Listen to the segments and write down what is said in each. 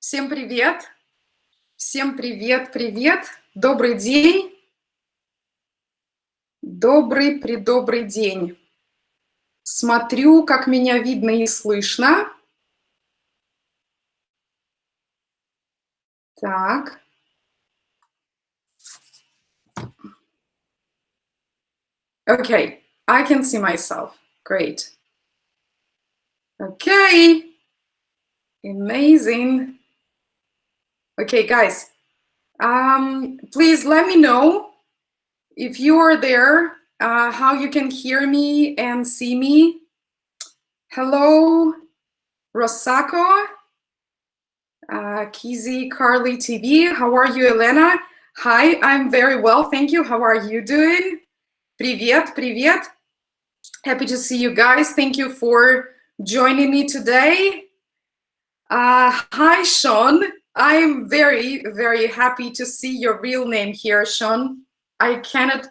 Всем привет! Всем привет! Добрый день! Добрый день! Смотрю, как меня видно и слышно. Так. Okay, I can see myself. Great. Okay. Amazing. Okay, guys. Please let me know if you are there, how you can hear me and see me. Hello, Rosako. Kizzy, Carly TV. How are you, Elena? Hi, I'm very well, thank you. How are you doing? Привет. Happy to see you guys. Thank you for joining me today. Hi, Sean. I'm very happy to see your real name here, Sean. I cannot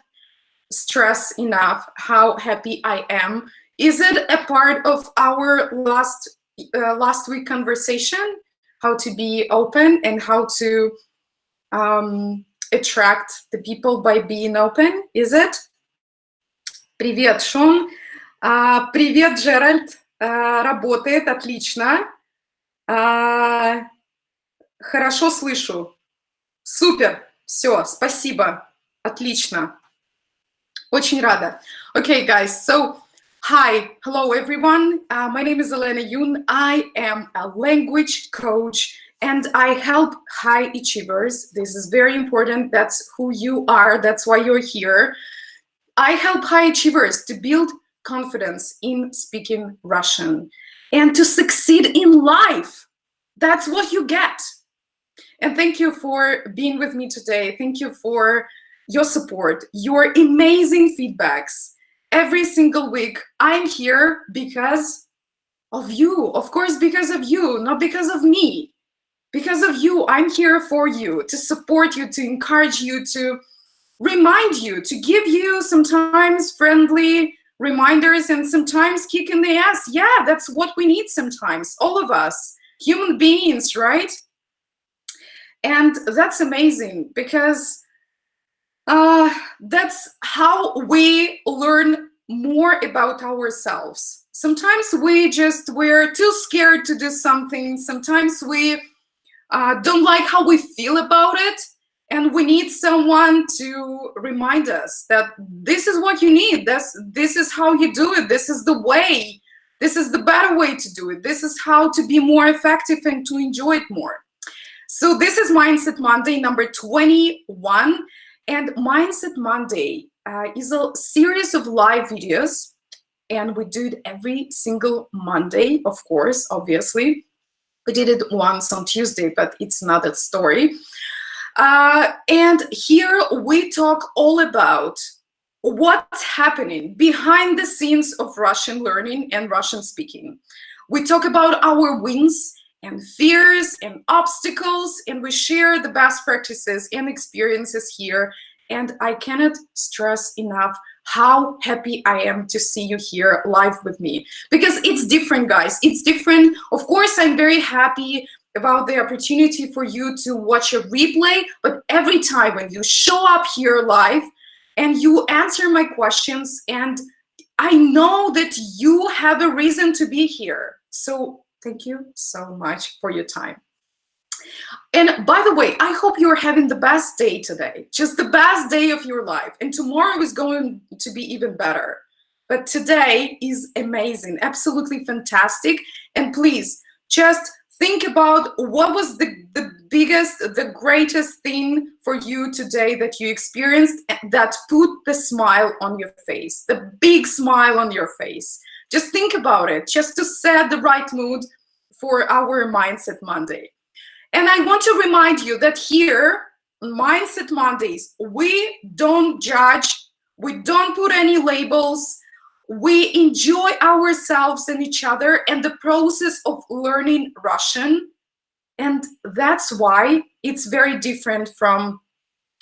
stress enough how happy I am. Is it a part of our last week conversation? How to be open and how to attract the people by being open, is it? Привет, Шон. Привет, Джеральд. Работает, отлично. Хорошо слышу. Супер. Все, спасибо. Отлично. Очень рада. Okay, guys, so hello everyone. My name is Elena Jung. I am a language coach and I help high achievers. This is very important. That's who you are. That's why you're here. I help high achievers to build confidence in speaking Russian and to succeed in life. That's what you get. And thank you for being with me today. Thank you for your support, your amazing feedbacks. Every single week, I'm here because of you. Of course, because of you, not because of me. Because of you, I'm here for you, to support you, to encourage you, to remind you, to give you sometimes friendly reminders and sometimes kick in the ass. Yeah, that's what we need sometimes, all of us, human beings, right? And that's amazing because that's how we learn more about ourselves. Sometimes we're too scared to do something. Sometimes we don't like how we feel about it. And we need someone to remind us that this is what you need. This is how you do it. This is the way. This is the better way to do it. This is how to be more effective and to enjoy it more. So this is Mindset Monday number 21. And Mindset Monday is a series of live videos. And we do it every single Monday, of course, obviously. We did it once on Tuesday, but it's another story. And here we talk all about what's happening behind the scenes of Russian learning and Russian speaking. We talk about our wins and fears and obstacles, and we share the best practices and experiences here. And I cannot stress enough how happy I am to see you here live with me, because it's different, guys. It's different. Of course, I'm very happy about the opportunity for you to watch a replay, but every time when you show up here live and you answer my questions, and I know that you have a reason to be here. So thank you so much for your time. And by the way, I hope you're having the best day today, just the best day of your life. And tomorrow is going to be even better. But today is amazing, absolutely fantastic. And please just think about what was the biggest, the greatest thing for you today that you experienced that put the smile on your face, the big smile on your face. Just think about it, just to set the right mood for our Mindset Monday. And I want to remind you that here, on Mindset Mondays, we don't judge, we don't put any labels, we enjoy ourselves and each other and the process of learning Russian. And that's why it's very different from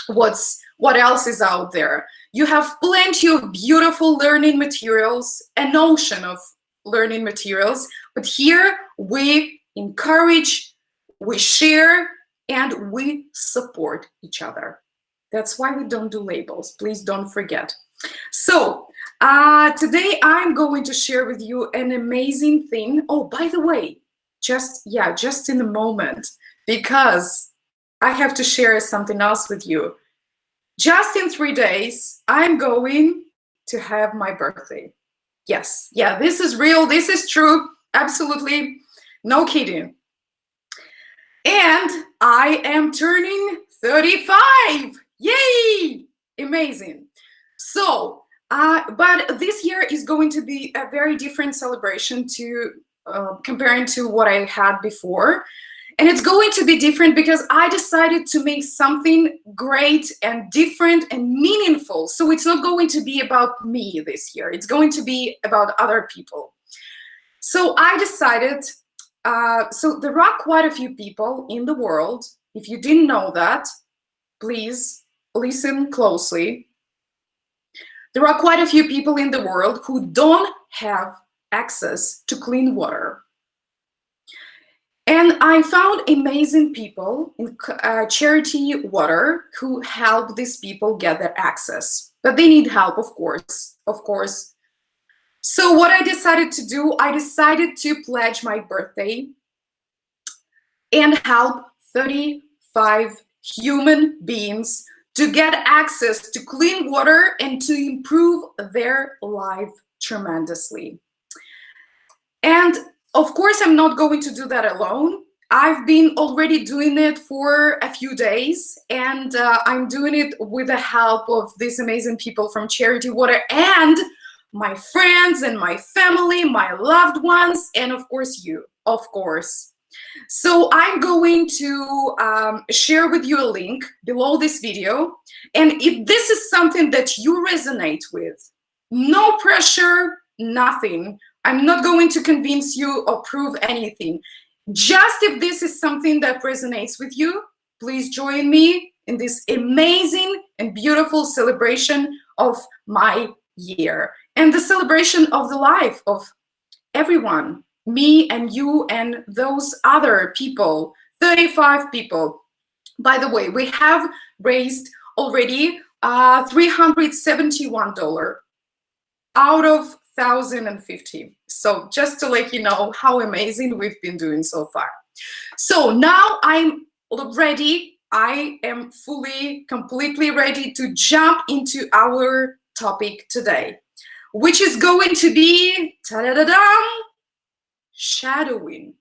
what else is out there. You have plenty of beautiful learning materials, an ocean of learning materials, but here we encourage, we share, and we support each other. That's why we don't do labels. Please don't forget. So today I'm going to share with you an amazing thing. Oh, by the way, just in a moment, because I have to share something else with you. Just in 3 days, I'm going to have my birthday. Yes, yeah, this is real. This is true. Absolutely. No kidding. And I am turning 35. Yay! Amazing. So, but this year is going to be a very different celebration to comparing to what I had before. And it's going to be different because I decided to make something great and different and meaningful. So it's not going to be about me this year. It's going to be about other people. So I decided, so there are quite a few people in the world. If you didn't know that, please listen closely. There are quite a few people in the world who don't have access to clean water. And I found amazing people in charity water who help these people get their access. But they need help, of course. So what I decided to do, I decided to pledge my birthday and help 35 human beings to get access to clean water and to improve their life tremendously. And of course, I'm not going to do that alone. I've been already doing it for a few days, and I'm doing it with the help of these amazing people from Charity Water and my friends and my family, my loved ones, and of course you, of course. So I'm going to share with you a link below this video. And if this is something that you resonate with, no pressure, nothing. I'm not going to convince you or prove anything. Just if this is something that resonates with you, please join me in this amazing and beautiful celebration of my year and the celebration of the life of everyone, me and you and those other people, 35 people. By the way, we have raised already $371 out of 1,050. So just to let you know how amazing we've been doing so far. So now I'm ready. I am completely ready to jump into our topic today, which is going to be shadowing.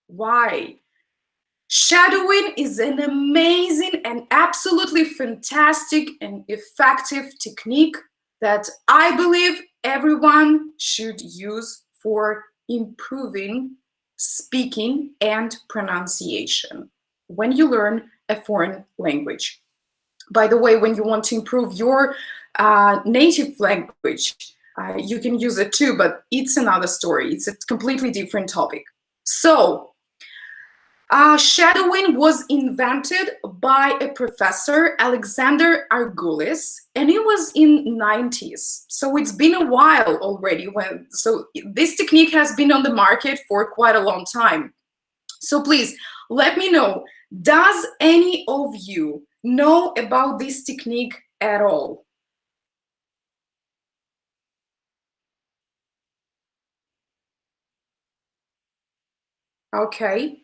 Why? Shadowing is an amazing and absolutely fantastic and effective technique that I believe everyone should use for improving speaking and pronunciation when you learn a foreign language. By the way, when you want to improve your native language, you can use it too, but it's another story. It's a completely different topic. So, shadowing was invented by a professor, Alexander Argulis, and it was in 90s. So it's been a while already. So this technique has been on the market for quite a long time. So please let me know, does any of you know about this technique at all? Okay.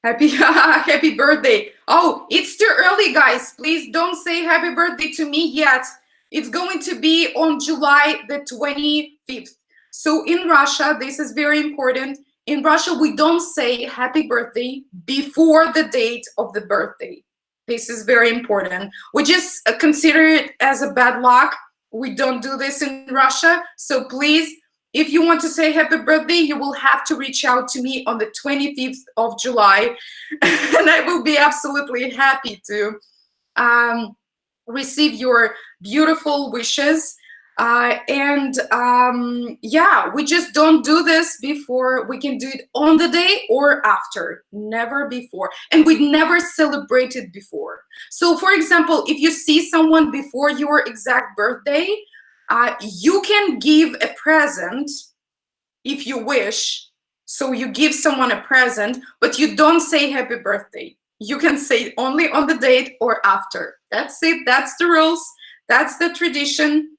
Happy birthday. Oh, it's too early, guys. Please don't say happy birthday to me yet. It's going to be on July the 25th. So in Russia, this is very important. In Russia, we don't say happy birthday before the date of the birthday. This is very important. We just consider it as a bad luck. We don't do this in Russia. So please, if you want to say happy birthday, you will have to reach out to me on the 25th of July. And I will be absolutely happy to receive your beautiful wishes. Yeah, we just don't do this before. We can do it on the day or after, never before. And we never celebrated before. So for example, if you see someone before your exact birthday, you can give a present if you wish So you give someone a present, but you don't say happy birthday. You can say only on the date or after. That's it. That's the rules. That's the tradition.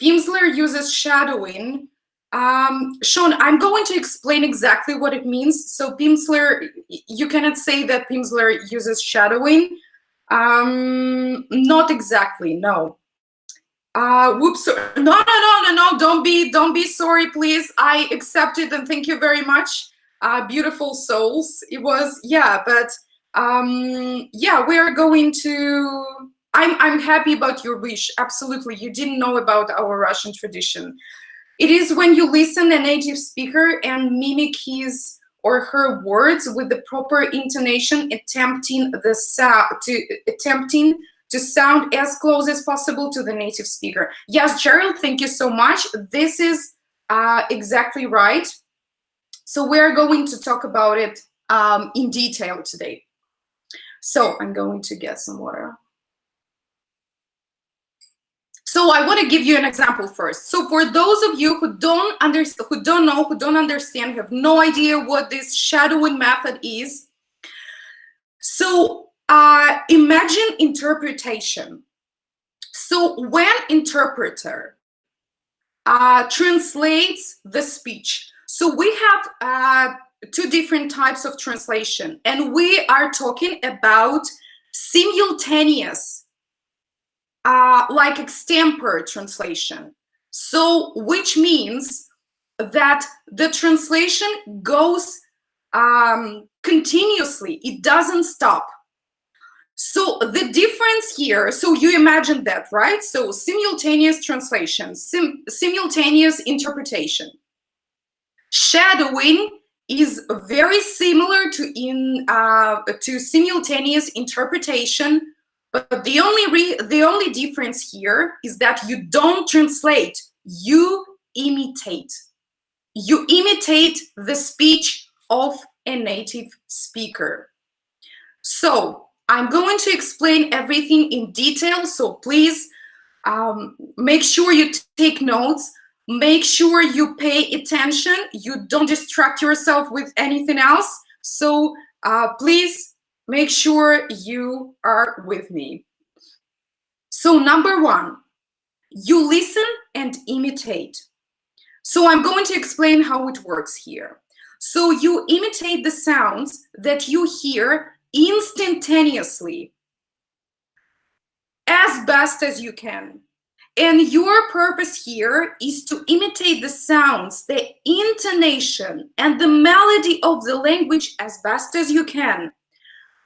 Pimsleur uses shadowing. Sean, I'm going to explain exactly what it means. So Pimsleur, you cannot say that Pimsleur uses shadowing. Not exactly, no. Whoops, no, don't be sorry, please. I accept it and thank you very much. Beautiful souls. It was, yeah, but yeah, we are going to, I'm happy about your wish. Absolutely. You didn't know about our Russian tradition. It is when you listen a native speaker and mimic his or her words with the proper intonation, attempting to sound as close as possible to the native speaker. Yes, Gerald, thank you so much. This is exactly right. So we're going to talk about it in detail today. So I'm going to get some water. So I want to give you an example first. So for those of you who don't understand, who don't understand, who have no idea what this shadowing method is. So imagine interpretation. So when interpreter translates the speech, so we have two different types of translation, and we are talking about simultaneous, like extempore translation. So which means that the translation goes continuously, it doesn't stop. So the difference here, so you imagine that, right? So simultaneous translation, simultaneous interpretation. Shadowing is very similar to simultaneous interpretation, but the only difference here is that you don't translate, you imitate. You imitate the speech of a native speaker. So I'm going to explain everything in detail, so please make sure you take notes. Make sure you pay attention. You don't distract yourself with anything else. So please make sure you are with me. So number one, you listen and imitate. So I'm going to explain how it works here. So you imitate the sounds that you hear instantaneously as best as you can. And your purpose here is to imitate the sounds, the intonation, and the melody of the language as best as you can.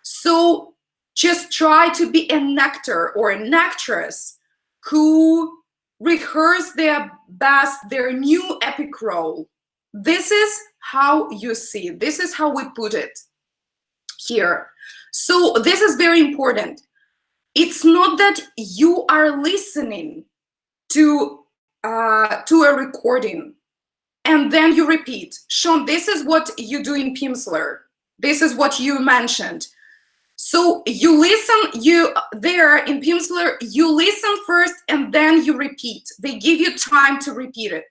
So just try to be an actor or an actress who rehearse their best, their new epic role. This is how you see it. This is how we put it here. So this is very important. It's not that you are listening to a recording and then you repeat. Sean, this is what you do in Pimsleur. This is what you mentioned. So you listen, there in Pimsleur, you listen first and then you repeat. They give you time to repeat it.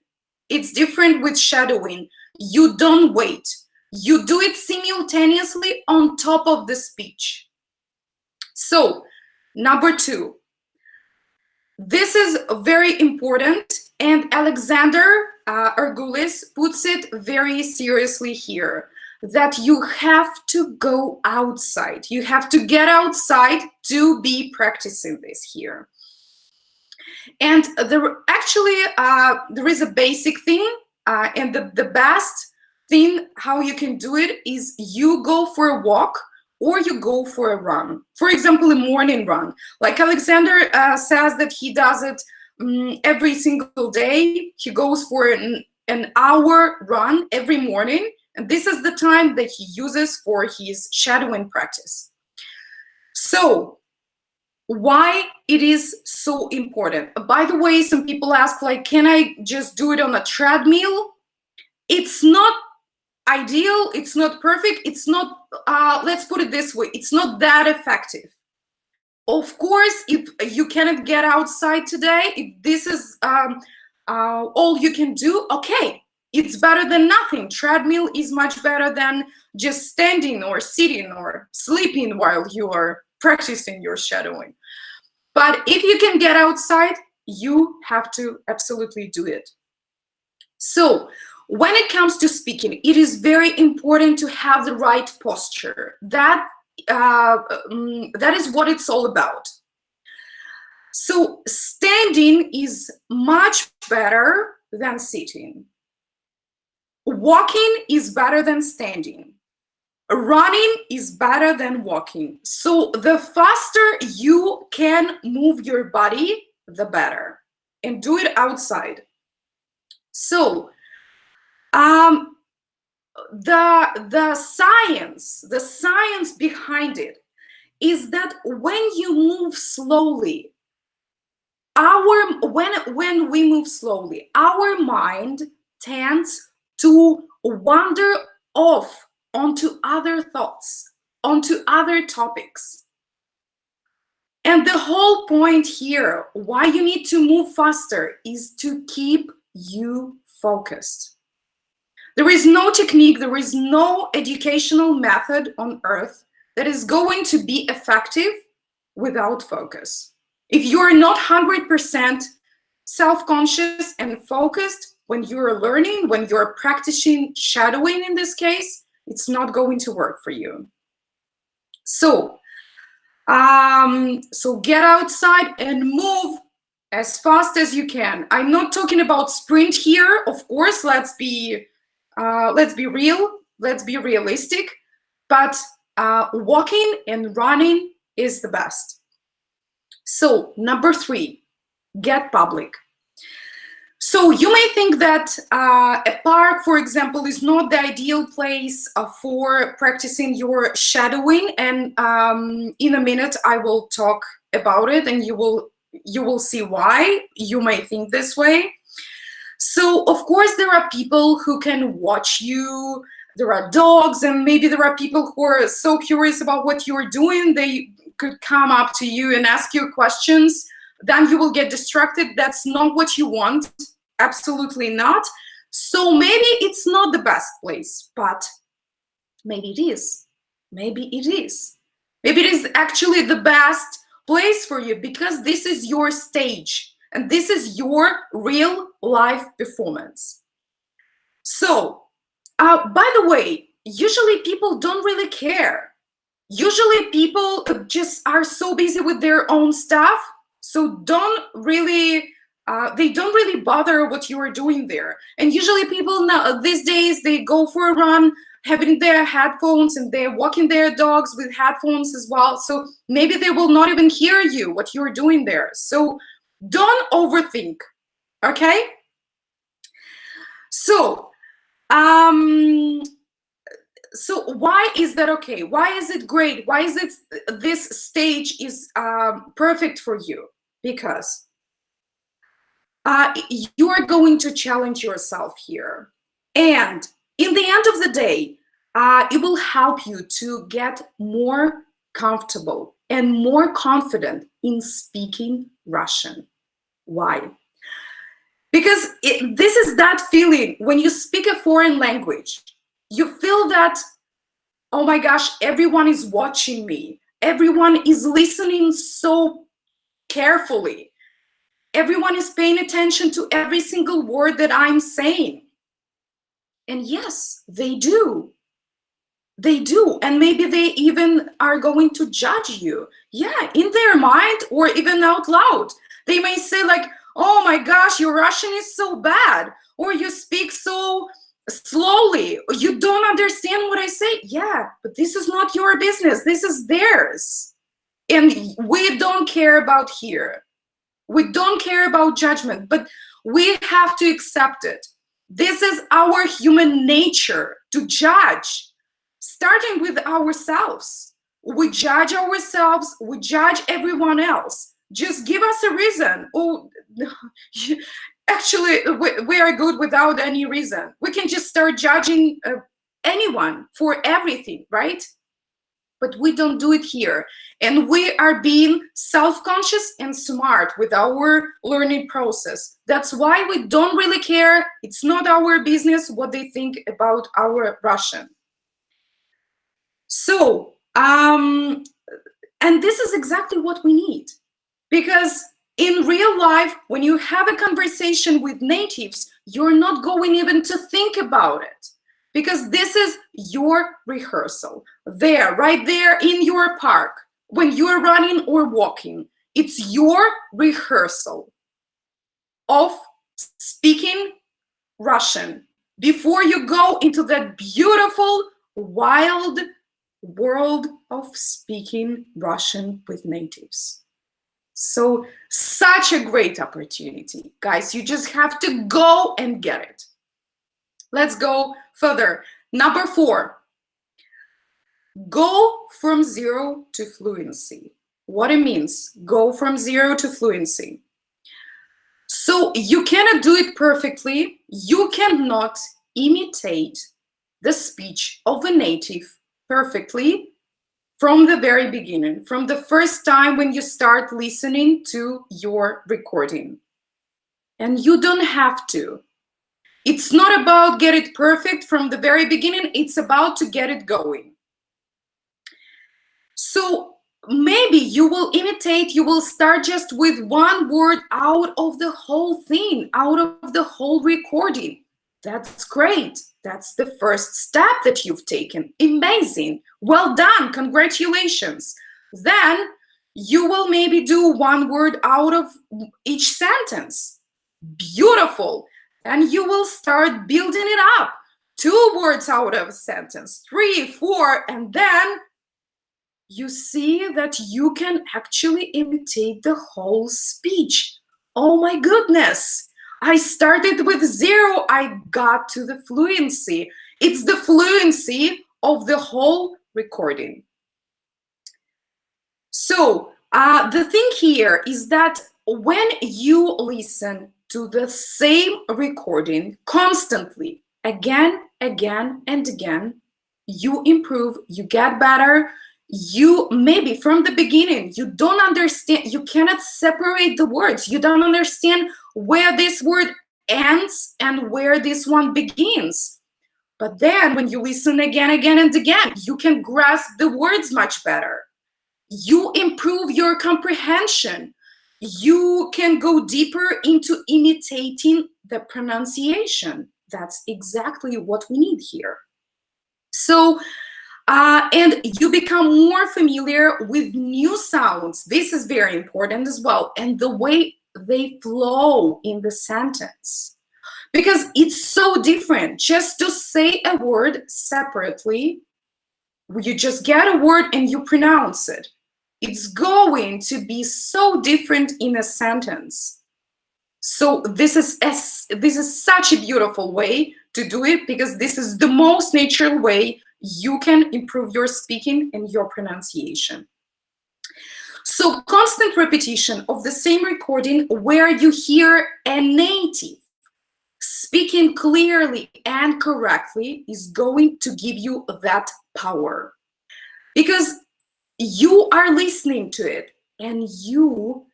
It's different with shadowing. You don't wait. You do it simultaneously on top of the speech. So number two, this is very important, and Alexander Argulis puts it very seriously here, that you have to go outside. You have to get outside to be practicing this here. And there is a basic thing, and the best thing how you can do it is you go for a walk or you go for a run. For example, a morning run. Like Alexander says that he does it every single day. He goes for an hour run every morning. And this is the time that he uses for his shadowing practice. So why it is so important? By the way, some people ask, like, can I just do it on a treadmill? It's not ideal, it's not perfect, it's not, let's put it this way, it's not that effective. Of course, if you cannot get outside today, if this is all you can do, okay, It's better than nothing. Treadmill is much better than just standing or sitting or sleeping while you are practicing your shadowing. But if you can get outside, you have to absolutely do it. So when it comes to speaking, it is very important to have the right posture. That is what it's all about. So standing is much better than sitting. Walking is better than standing. Running is better than walking. So the faster you can move your body, the better. And do it outside. So the science behind it is that when you move slowly, when we move slowly, our mind tends to wander off onto other thoughts, onto other topics. And the whole point here, why you need to move faster, is to keep you focused. There is no technique, there is no educational method on earth that is going to be effective without focus. If you're not 100% self-conscious and focused when you're learning, when you're practicing shadowing in this case, it's not going to work for you. So get outside and move as fast as you can. I'm not talking about sprint here, of course. Let's be real. Let's be realistic. But walking and running is the best. So number 3, get public. So you may think that a park, for example, is not the ideal place for practicing your shadowing. And in a minute, I will talk about it, and you will see why you may think this way. So of course, there are people who can watch you. There are dogs, and maybe there are people who are so curious about what you're doing, they could come up to you and ask you questions. Then you will get distracted. That's not what you want. Absolutely not. So maybe it's not the best place, but maybe it is. Maybe it is. Maybe it is actually the best place for you, because this is your stage and this is your real life performance. So, by the way, usually people don't really care. Usually people just are so busy with their own stuff, so they don't really bother what you are doing there. And usually people now these days, they go for a run having their headphones, and they're walking their dogs with headphones as well. So maybe they will not even hear you, what you're doing there. So don't overthink, okay? So why is that okay? Why is it great? Why is it this stage is perfect for you? Because you are going to challenge yourself here. And in the end of the day, it will help you to get more comfortable and more confident in speaking Russian. Why? Because this is that feeling when you speak a foreign language. You feel that, oh my gosh, everyone is watching me. Everyone is listening so carefully. Everyone is paying attention to every single word that I'm saying. And yes, they do. They do. And maybe they even are going to judge you. Yeah, in their mind or even out loud. They may say like, oh my gosh, your Russian is so bad. Or you speak so slowly. You don't understand what I say. Yeah, but this is not your business. This is theirs. And we don't care about here. We don't care about judgment, but we have to accept it. This is our human nature, to judge, starting with ourselves. We judge ourselves, we judge everyone else. Just give us a reason. Oh, actually, we are good without any reason. We can just start judging anyone for everything, right? but we don't do it here. And we are being self-conscious and smart with our learning process. That's why we don't really care. It's not our business what they think about our Russian. So, and this is exactly what we need. Because in real life, when you have a conversation with natives, you're not going even to think about it. Because this is your rehearsal. There, right there in your park, when you're running or walking, it's your rehearsal of speaking Russian before you go into that beautiful, wild world of speaking Russian with natives. So, such a great opportunity. Guys, you just have to go and get it. Let's go further. Number 4, go from 0 to fluency. What it means, go from 0 to fluency. So you cannot do it perfectly. You cannot imitate the speech of a native perfectly from the very beginning, from the first time when you start listening to your recording. And you don't have to. It's not about get it perfect from the very beginning. It's about to get it going. So maybe you will imitate, you will start just with one word out of the whole thing, out of the whole recording. That's great. That's the first step that you've taken. Amazing. Well done. Congratulations. Then you will maybe do one word out of each sentence. Beautiful. And you will start building it up. 2 words out of a sentence, 3, 4, and then you see that you can actually imitate the whole speech. Oh my goodness. I started with 0, I got to the fluency. It's the fluency of the whole recording. So the thing here is that when you listen to the same recording constantly, again, and again, you improve, you get better. You maybe from the beginning, you don't understand, you cannot separate the words. You don't understand where this word ends and where this one begins. But then when you listen again, and again, you can grasp the words much better. You improve your comprehension. You can go deeper into imitating the pronunciation. That's exactly what we need here. So, and you become more familiar with new sounds. This is very important as well. And the way they flow in the sentence. Because it's so different. Just to say a word separately, you just get a word and you pronounce it. It's going to be so different in a sentence. So this is such a beautiful way to do it, because this is the most natural way you can improve your speaking and your pronunciation. So constant repetition of the same recording where you hear a native speaking clearly and correctly is going to give you that power, because you are listening to it and you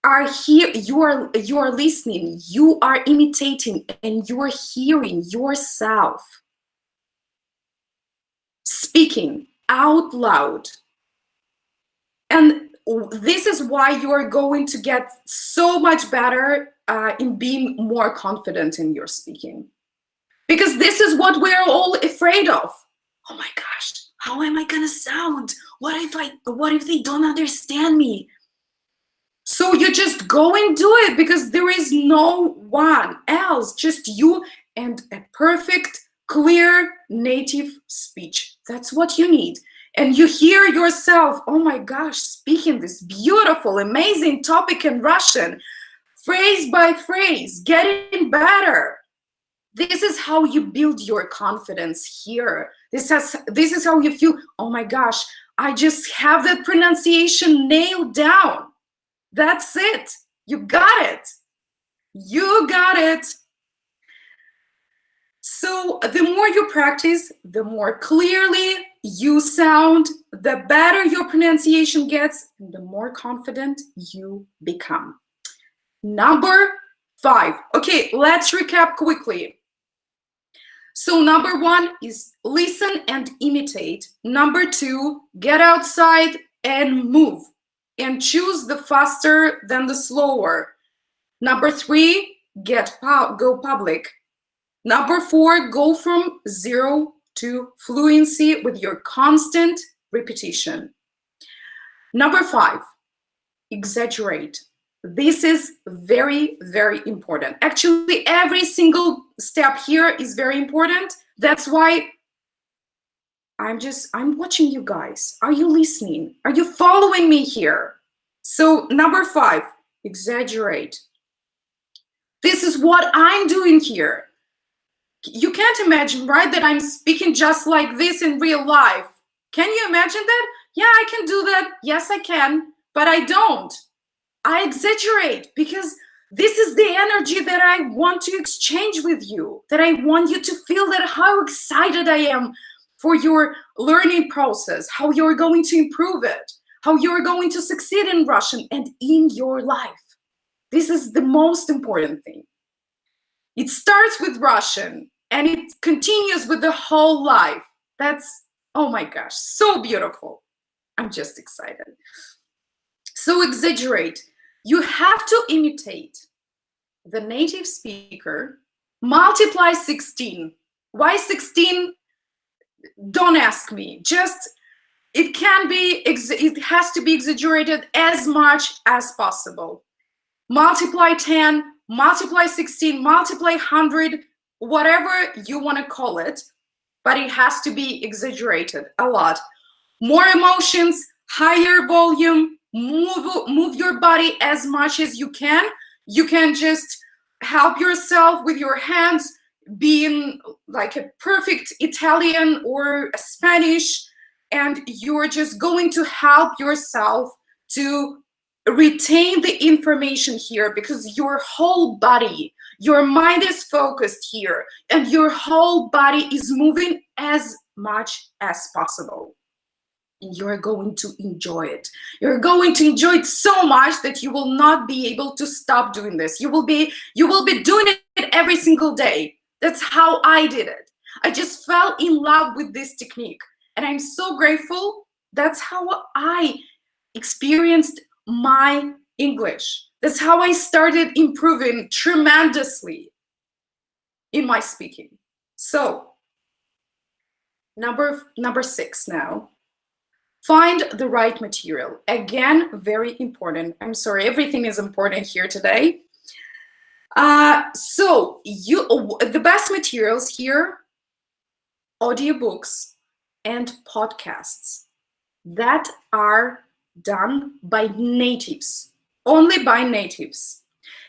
are here, you are listening, you are imitating, and you are hearing yourself speaking out loud. And this is why you are going to get so much better in being more confident in your speaking. Because this is what we're all afraid of. Oh my gosh, how am I gonna sound? What if they don't understand me? So you just go and do it, because there is no one else, just you and a perfect, clear native speech. That's what you need. And you hear yourself, oh my gosh, speaking this beautiful, amazing topic in Russian, phrase by phrase, getting better. This is how you build your confidence here. This is how you feel, oh my gosh, I just have that pronunciation nailed down. That's it. You got it. You got it. So the more you practice, the more clearly you sound, the better your pronunciation gets, and the more confident you become. Number 5. Okay, let's recap quickly. So number 1 is listen and imitate. Number 2, get outside and move, and choose the faster than the slower. Number 3, go public. Number 4, go from 0 to fluency with your constant repetition. Number 5, exaggerate. This is very, very important. Actually, every single step here is very important. That's why I'm watching you guys. Are you listening? Are you following me here? So number 5, exaggerate. This is what I'm doing here. You can't imagine, right, that I'm speaking just like this in real life. Can you imagine that? Yeah, I can do that. Yes, I can, but I don't. I exaggerate because this is the energy that I want to exchange with you, that I want you to feel that how excited I am for your learning process, how you're going to improve it, how you're going to succeed in Russian and in your life. This is the most important thing. It starts with Russian and it continues with the whole life. That's, oh my gosh, so beautiful. I'm just excited. So exaggerate. You have to imitate the native speaker, multiply 16. Why 16? Don't ask me. Just, it has to be exaggerated as much as possible. Multiply 10, multiply 16, multiply 100, whatever you want to call it, but it has to be exaggerated a lot. More emotions, higher volume, move your body as much as you can. You can just help yourself with your hands, being like a perfect Italian or a Spanish, and you're just going to help yourself to retain the information here, because your whole body, your mind is focused here, and your whole body is moving as much as possible. And you're going to enjoy it. You're going to enjoy it so much that you will not be able to stop doing this. You will be doing it every single day. That's how I did it. I just fell in love with this technique, and I'm so grateful. That's how I experienced my English. That's how I started improving tremendously in my speaking. So number 6 now. Find the right material. Again, very important. I'm sorry, everything is important here today. So the best materials here, audiobooks and podcasts that are done by natives, only by natives.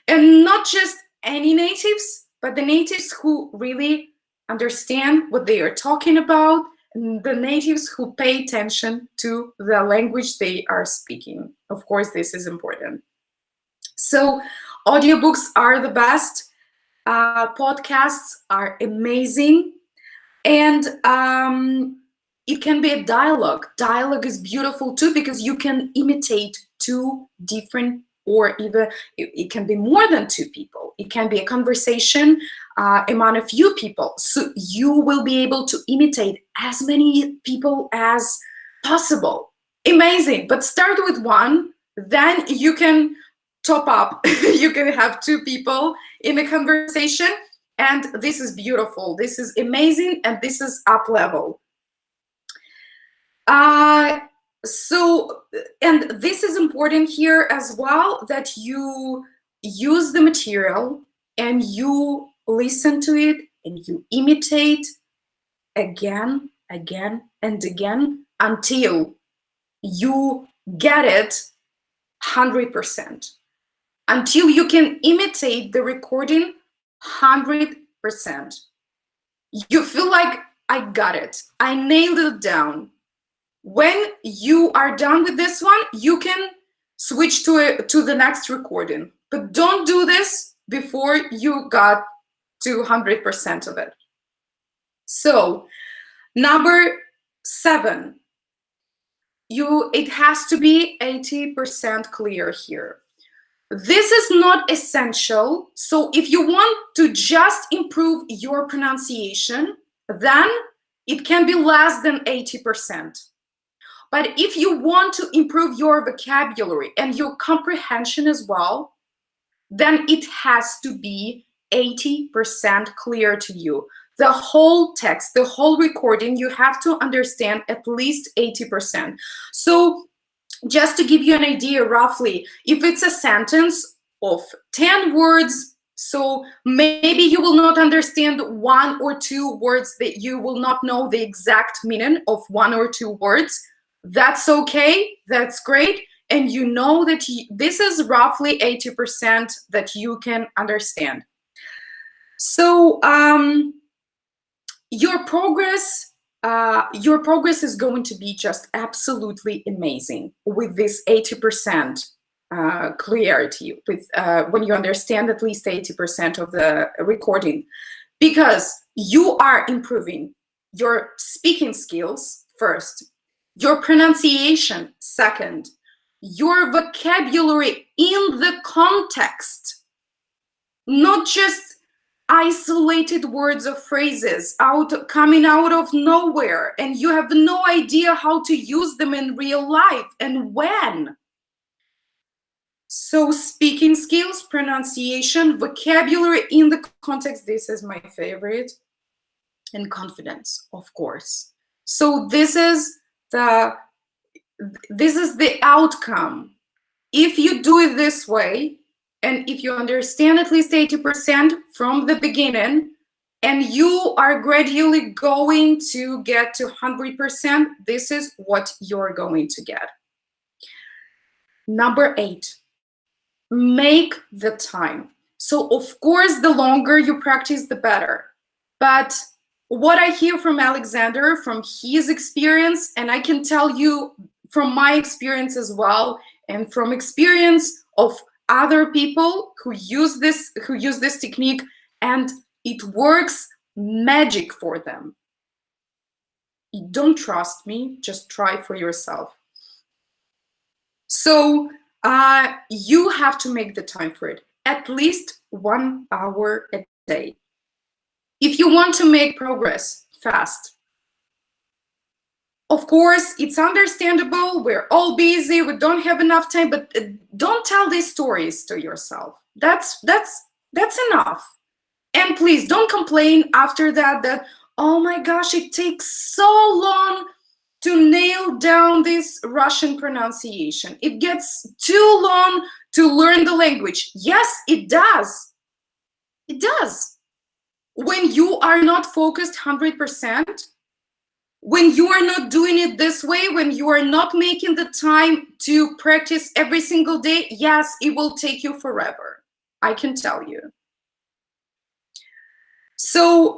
And not just any natives, but the natives who really understand what they are talking about, and the natives who pay attention to the language they are speaking. Of course, this is important. So audiobooks are the best. Podcasts are amazing. And it can be a dialogue. Dialogue is beautiful too, because you can imitate 2 different, or even it can be more than 2 people. It can be a conversation among a few people. So you will be able to imitate as many people as possible. Amazing. But start with 1, then you can top up. You can have 2 people in a conversation. And this is beautiful. This is amazing. And this is up level. So, and this is important here as well, that you use the material and you listen to it and you imitate again, and again until you get it 100%. Until you can imitate the recording 100%. You feel like, I got it. I nailed it down. When you are done with this one, you can switch to the next recording. But don't do this before you got to 100% of it. So number 7, it has to be 80% clear here. This is not essential. So if you want to just improve your pronunciation, then it can be less than 80%. But if you want to improve your vocabulary and your comprehension as well, then it has to be 80% clear to you. The whole text, the whole recording, you have to understand at least 80%. So just to give you an idea roughly, if it's a sentence of 10 words, so maybe you will not understand 1 or 2 words, that you will not know the exact meaning of 1 or 2 words. That's okay, that's great. And you know that this is roughly 80% that you can understand. So your progress is going to be just absolutely amazing with this 80% clarity, with when you understand at least 80% of the recording, because you are improving your speaking skills first, your pronunciation second, your vocabulary in the context, not just isolated words or phrases coming out of nowhere, and you have no idea how to use them in real life and when. So speaking skills, pronunciation, vocabulary in the context, this is my favorite, and confidence, of course. So this is the outcome. If you do it this way, and if you understand at least 80% from the beginning, and you are gradually going to get to 100%, this is what you're going to get. Number 8, make the time. So of course, the longer you practice, the better. But what I hear from Alexander, from his experience, and I can tell you from my experience as well, and from experience of other people who use this technique, and it works magic for them. You don't trust me, just try for yourself. So you have to make the time for it, at least 1 hour a day. If you want to make progress fast. Of course, it's understandable. We're all busy. We don't have enough time. But don't tell these stories to yourself. That's enough. And please don't complain after that, oh my gosh, it takes so long to nail down this Russian pronunciation. It gets too long to learn the language. Yes, it does. It does. When you are not focused 100%, when you are not doing it this way, when you are not making the time to practice every single day, yes, it will take you forever. I can tell you. So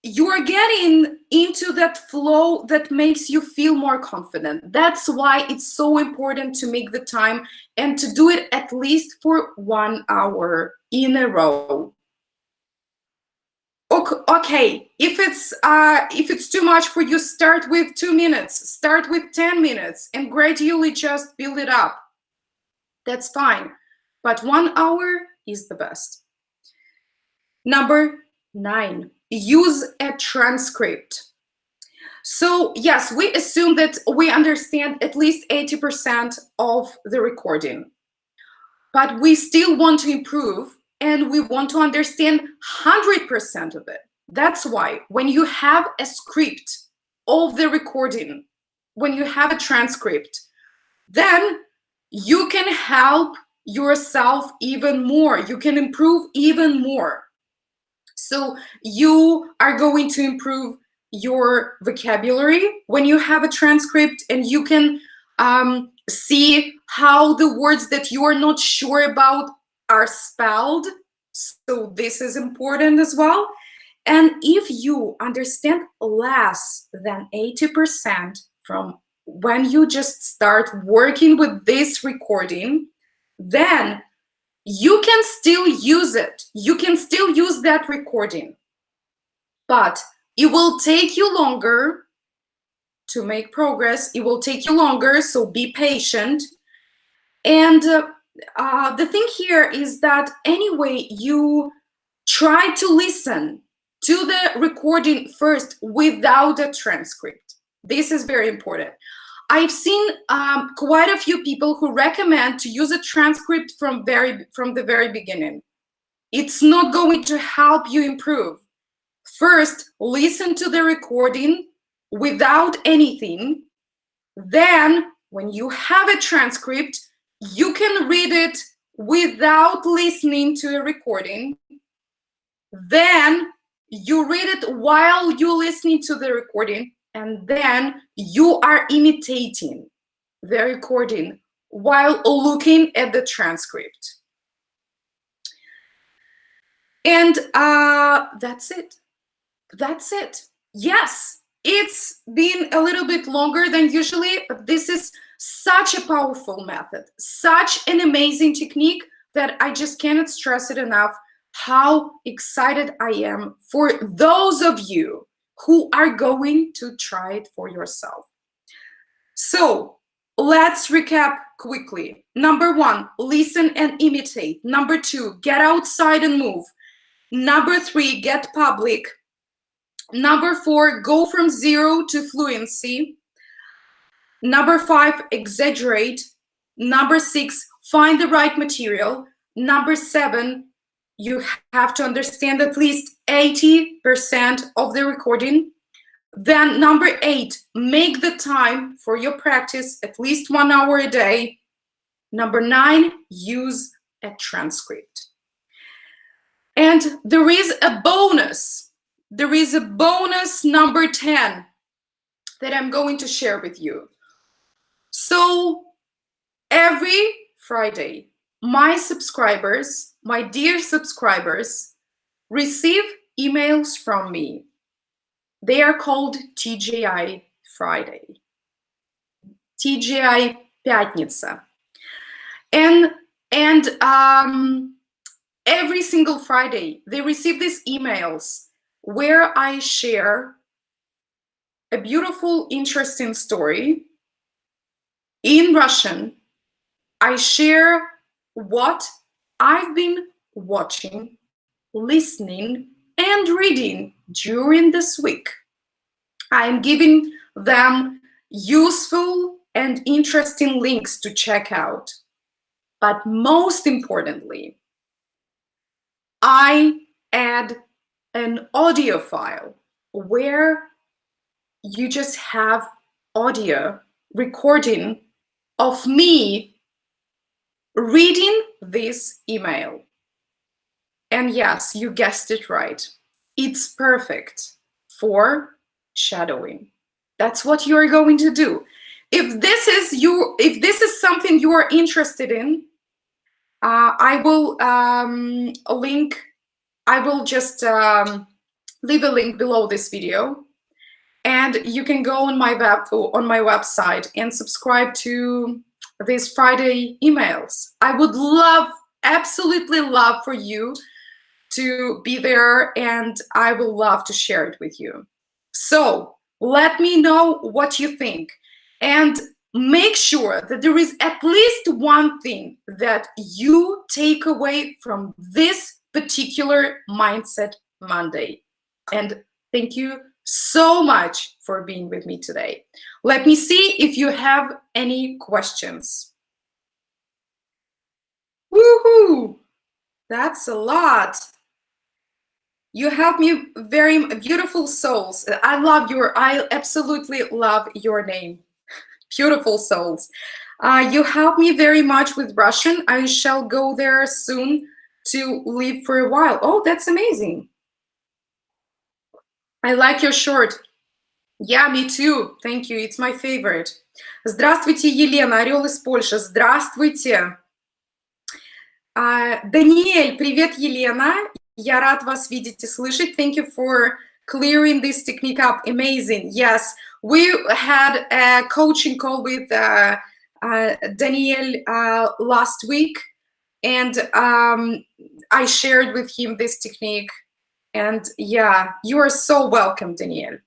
you are getting into that flow that makes you feel more confident. That's why it's so important to make the time and to do it at least for 1 hour in a row. Okay, if it's too much for you, start with 2 minutes, start with 10 minutes, and gradually just build it up. That's fine. But 1 hour is the best. Number 9, use a transcript. So yes, we assume that we understand at least 80% of the recording, but we still want to improve, and we want to understand 100% of it. That's why when you have a script of the recording, when you have a transcript, then you can help yourself even more. You can improve even more. So you are going to improve your vocabulary when you have a transcript, and you can see how the words that you are not sure about are spelled. So this is important as well. And if you understand less than 80% from when you just start working with this recording, then you can still use it. You can still use that recording, but it will take you longer to make progress. It will take you longer, so be patient. And the thing here is that anyway, you try to listen to the recording first without a transcript. This is very important. I've seen quite a few people who recommend to use a transcript from the very beginning. It's not going to help you improve. First, listen to the recording without anything. Then, when you have a transcript, you can read it without listening to a recording. Then you read it while you're listening to the recording, and then you are imitating the recording while looking at the transcript. And that's it. That's it. Yes, it's been a little bit longer than usually, but this is such a powerful method, such an amazing technique that I just cannot stress it enough how excited I am for those of you who are going to try it for yourself. So let's recap quickly. Number 1, listen and imitate. Number 2, get outside and move. Number 3, get public. Number 4, go from 0 to fluency. Number 5, exaggerate. Number 6, find the right material. Number 7, you have to understand at least 80% of the recording. Then number 8, make the time for your practice at least 1 hour a day. Number 9, use a transcript. And there is a bonus. There is a bonus number 10 that I'm going to share with you. So every Friday, my subscribers, my dear subscribers, receive emails from me. They are called TGI Friday, TGI Пятница. And every single Friday, they receive these emails where I share a beautiful, interesting story in Russian. I share what I've been watching, listening, and reading during this week. I'm giving them useful and interesting links to check out. But most importantly, I add an audio file where you just have audio recording of me reading this email. And yes, you guessed it right. It's perfect for shadowing. That's what you're going to do. If this is something you are interested in, I will just leave a link below this video, and you can go on my website and subscribe to these Friday emails. I would love, absolutely love for you to be there, and I will love to share it with you. So let me know what you think, and make sure that there is at least one thing that you take away from this particular Mindset Monday. And thank you so much for being with me today. Let me see if you have any questions. Woohoo! That's a lot. You have me very beautiful souls. I absolutely love your name. Beautiful souls. You help me very much with Russian. I shall go there soon to live for a while. Oh, that's amazing. I like your shirt. Yeah, me too. Thank you. It's my favorite. Здравствуйте, Елена, Орел из Польши. Здравствуйте. Даниэль, привет, Елена. Я рад вас видеть и слышать. Thank you for clearing this technique up. Amazing. Yes, we had a coaching call with Daniel last week, and I shared with him this technique. And yeah, you are so welcome, Daniel.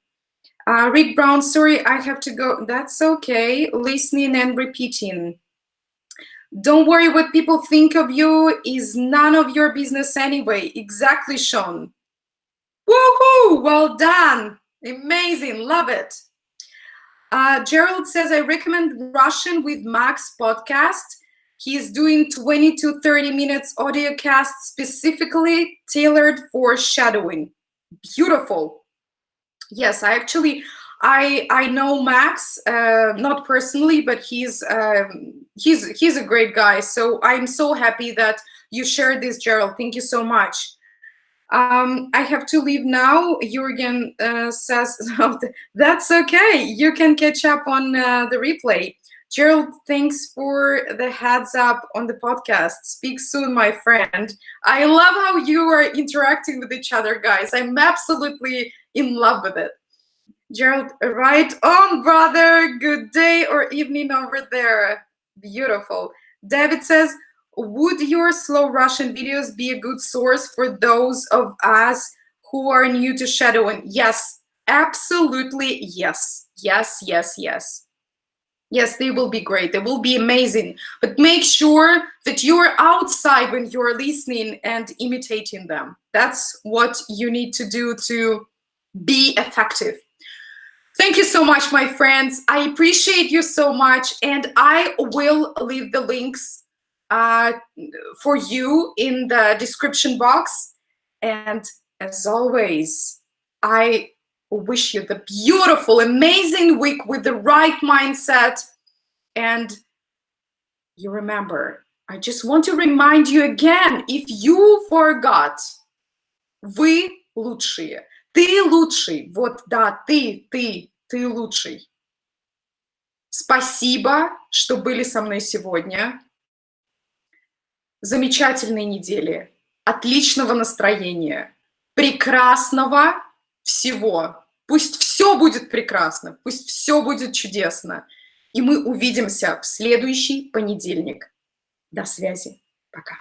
Rick Brown, sorry, I have to go. That's okay. Listening and repeating. Don't worry what people think of you is none of your business anyway. Exactly, Sean. Woohoo! Well done. Amazing. Love it. Gerald says, I recommend Russian with Max podcast. He's doing 20 to 30 minutes audio cast specifically tailored for shadowing. Beautiful. Yes, I know Max, not personally, but he's a great guy. So I'm so happy that you shared this, Gerald. Thank you so much. I have to leave now. Jürgen says, that's okay. You can catch up on the replay. Gerald, thanks for the heads up on the podcast. Speak soon, my friend. I love how you are interacting with each other, guys. I'm absolutely in love with it. Gerald, right on, brother. Good day or evening over there. Beautiful. David says, would your slow Russian videos be a good source for those of us who are new to shadowing? Yes, absolutely yes. Yes, yes, yes. Yes, they will be great. They will be amazing. But make sure that you're outside when you're listening and imitating them. That's what you need to do to be effective. Thank you so much, my friends. I appreciate you so much. And I will leave the links for you in the description box. And as always, I wish you the beautiful, amazing week with the right mindset. And you remember, I just want to remind you again, if you forgot, вы лучшие. Ты лучший. Вот да, ты лучший. Спасибо, что были со мной сегодня. Замечательной недели, отличного настроения, прекрасного всего. Пусть все будет прекрасно, пусть все будет чудесно. И мы увидимся в следующий понедельник. До связи. Пока.